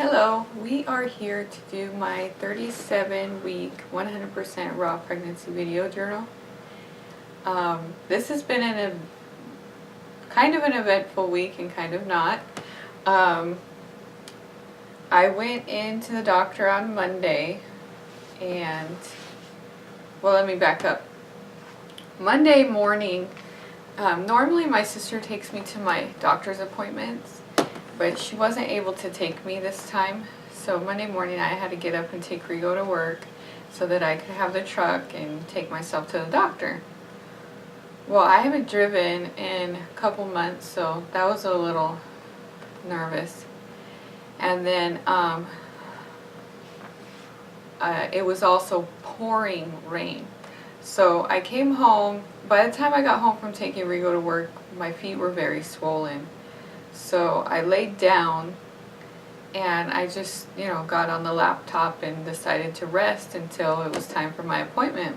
Hello, we are here to do my 37-week 100% raw pregnancy video journal. This has been kind of an eventful week and kind of not. I went into the doctor on Monday and, well, let me back up. Monday morning, normally my sister takes me to my doctor's appointments, but she wasn't able to take me this time. So Monday morning I had to get up and take Rigo to work so that I could have the truck and take myself to the doctor. Well, I haven't driven in a couple months, so that was a little nervous. And then it was also pouring rain. So I came home. By the time I got home from taking Rigo to work, my feet were very swollen. So I laid down and I just, got on the laptop and decided to rest until it was time for my appointment.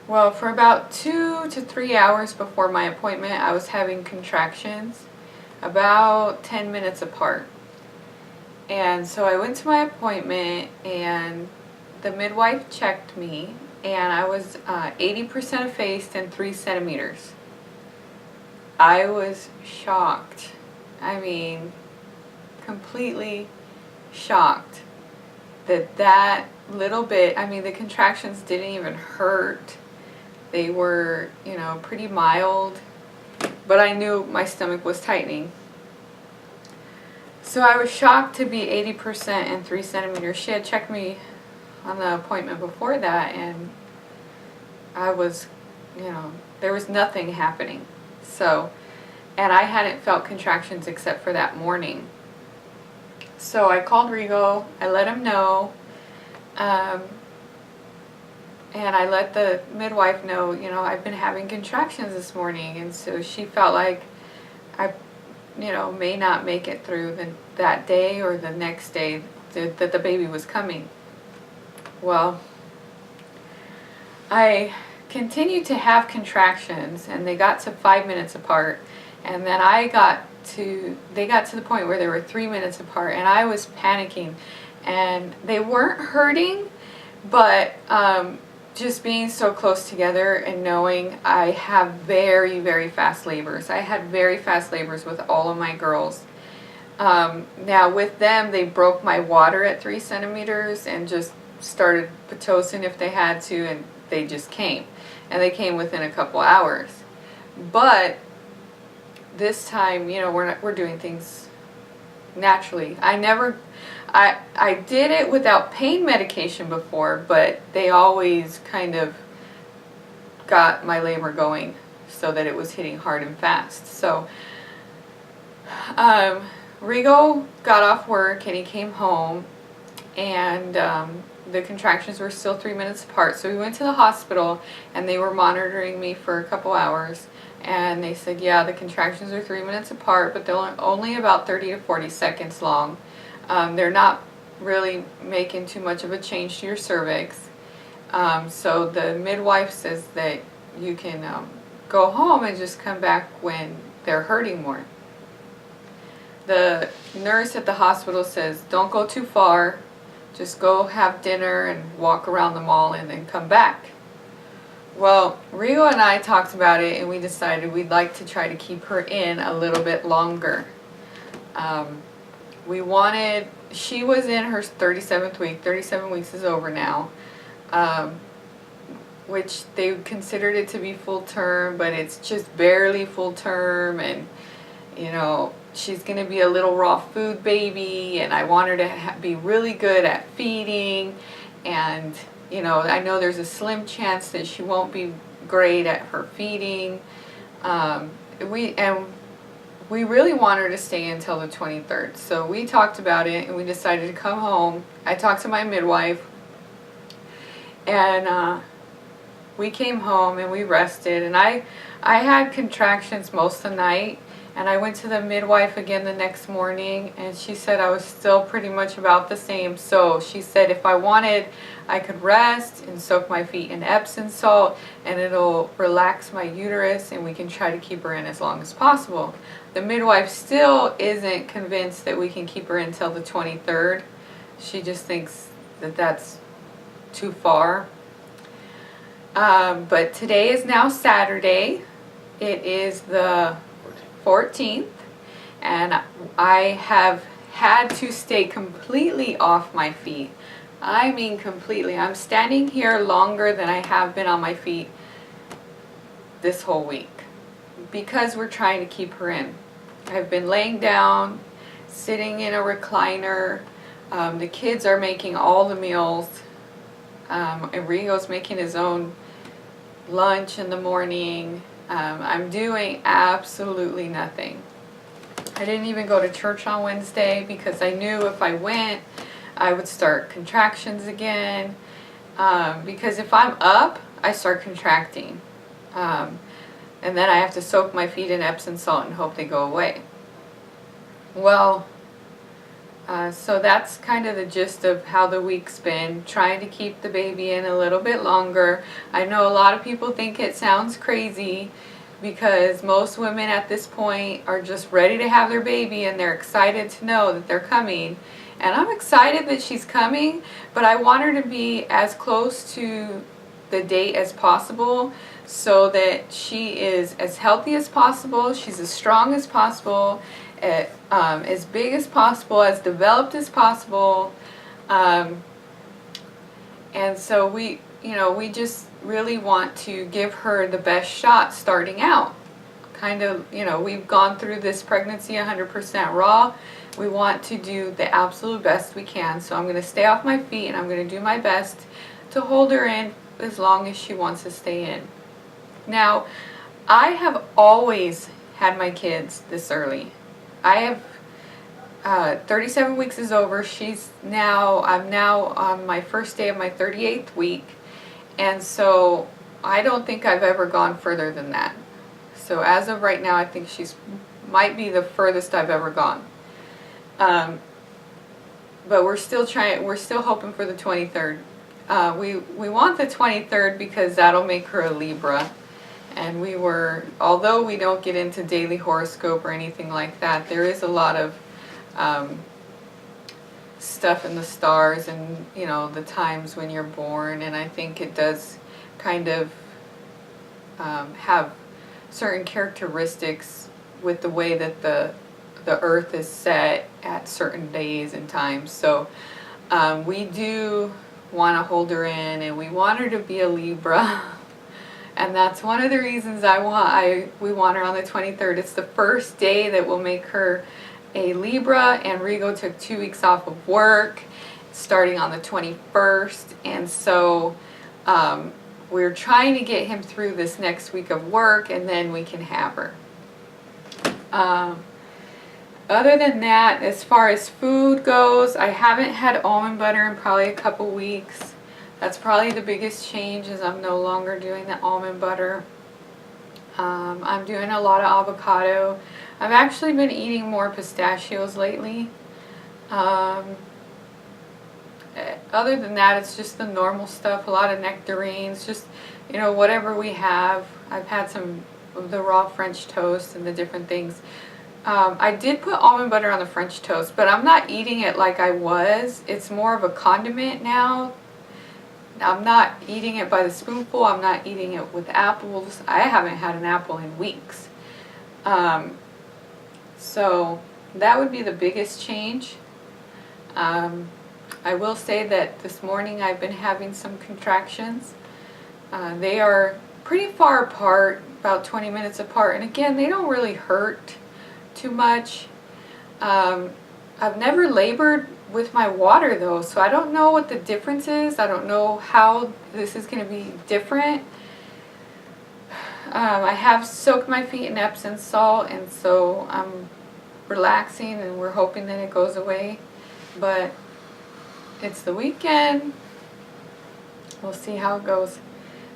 Well, for about 2 to 3 hours before my appointment, I was having contractions about 10 minutes apart. And so I went to my appointment and the midwife checked me and I was 80% effaced and 3 centimeters. I was shocked. I mean, completely shocked that little bit, the contractions didn't even hurt. They were, pretty mild, but I knew my stomach was tightening. So I was shocked to be 80% and 3 centimeters. She had checked me on the appointment before that and I was, there was nothing happening. So, and I hadn't felt contractions except for that morning. So I called Rigo, I let him know, and I let the midwife know, I've been having contractions this morning, and so she felt like I, may not make it through that day or the next day that the baby was coming. Well, I continued to have contractions and they got to 5 minutes apart, and then they got to the point where they were 3 minutes apart and I was panicking, and they weren't hurting, but just being so close together and knowing I have very, very fast labors. I had very fast labors with all of my girls. Now with them, they broke my water at 3 centimeters and just started Pitocin if they had to, and they just came. And they came within a couple hours. But this time, we're doing things naturally. I did it without pain medication before, but they always kind of got my labor going so that it was hitting hard and fast. So Rigo got off work and he came home, and the contractions were still 3 minutes apart. So we went to the hospital and they were monitoring me for a couple hours, and they said, yeah, the contractions are 3 minutes apart, but they're only about 30 to 40 seconds long. They're not really making too much of a change to your cervix. So the midwife says that you can go home and just come back when they're hurting more. The nurse at the hospital says, don't go too far. Just go have dinner and walk around the mall and then come back. Well, Rigo and I talked about it and we decided we'd like to try to keep her in a little bit longer. She was in her 37th week. 37 weeks is over now, which they considered it to be full term, but it's just barely full term, and she's going to be a little raw food baby, and I want her to be really good at feeding, and I know there's a slim chance that she won't be great at her feeding. We really want her to stay until the 23rd. So we talked about it and we decided to come home. I talked to my midwife, and we came home and we rested, and I had contractions most of the night. And I went to the midwife again the next morning, and she said I was still pretty much about the same. So she said if I wanted, I could rest and soak my feet in Epsom salt, and it'll relax my uterus, and we can try to keep her in as long as possible. The midwife still isn't convinced that we can keep her until the 23rd. She just thinks that that's too far. But today is now Saturday. It is the 14th, and I have had to stay completely off my feet. I mean completely. I'm standing here longer than I have been on my feet this whole week because we're trying to keep her in. I've been laying down, sitting in a recliner. The kids are making all the meals. Enrico's making his own lunch in the morning. I'm doing absolutely nothing. I didn't even go to church on Wednesday because I knew if I went, I would start contractions again. Because if I'm up, I start contracting. And then I have to soak my feet in Epsom salt and hope they go away. Well, so that's kind of the gist of how the week's been, trying to keep the baby in a little bit longer. I know a lot of people think it sounds crazy because most women at this point are just ready to have their baby and they're excited to know that they're coming. And I'm excited that she's coming, but I want her to be as close to the date as possible so that she is as healthy as possible, she's as strong as possible, as big as possible, as developed as possible. And so we just really want to give her the best shot starting out. Kind of, we've gone through this pregnancy 100% raw. We want to do the absolute best we can. So I'm going to stay off my feet and I'm going to do my best to hold her in as long as she wants to stay in. Now, I have always had my kids this early. I have 37 weeks is over. I'm now on my first day of my 38th week. And so I don't think I've ever gone further than that. So as of right now, I think might be the furthest I've ever gone. But we're still hoping for the 23rd. We want the 23rd because that'll make her a Libra. And although we don't get into daily horoscope or anything like that, there is a lot of stuff in the stars and, the times when you're born. And I think it does kind of have certain characteristics with the way that the earth is set at certain days and times. So we do want to hold her in, and we want her to be a Libra. And that's one of the reasons we want her on the 23rd. It's the first day that will make her a Libra, and Rigo took 2 weeks off of work starting on the 21st. And so we're trying to get him through this next week of work, and then we can have her. Other than that, as far as food goes, I haven't had almond butter in probably a couple weeks. That's probably the biggest change, is I'm no longer doing the almond butter. I'm doing a lot of avocado. I've actually been eating more pistachios lately. Other than that, it's just the normal stuff, a lot of nectarines, just, whatever we have. I've had some of the raw French toast and the different things. I did put almond butter on the French toast, but I'm not eating it like I was. It's more of a condiment now. I'm not eating it by the spoonful. I'm not eating it with apples. I haven't had an apple in weeks. So that would be the biggest change. I will say that this morning I've been having some contractions. They are pretty far apart, about 20 minutes apart. And again, they don't really hurt too much. I've never labored with my water though, so I don't know what the difference is. I don't know how this is going to be different. I have soaked my feet in Epsom salt, and so I'm relaxing and we're hoping that it goes away. But it's the weekend. We'll see how it goes.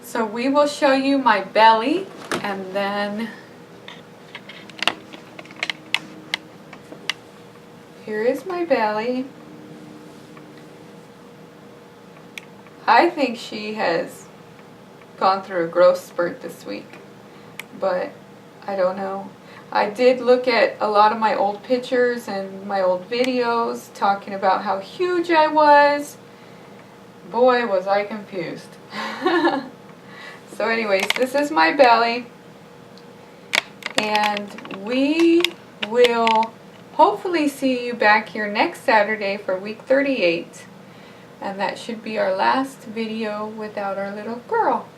So we will show you my belly, and then here is my belly. I think she has gone through a growth spurt this week, but I don't know. I did look at a lot of my old pictures and my old videos talking about how huge I was. Boy, was I confused. So anyways, this is my belly, and we will hopefully see you back here next Saturday for week 38, and that should be our last video without our little girl.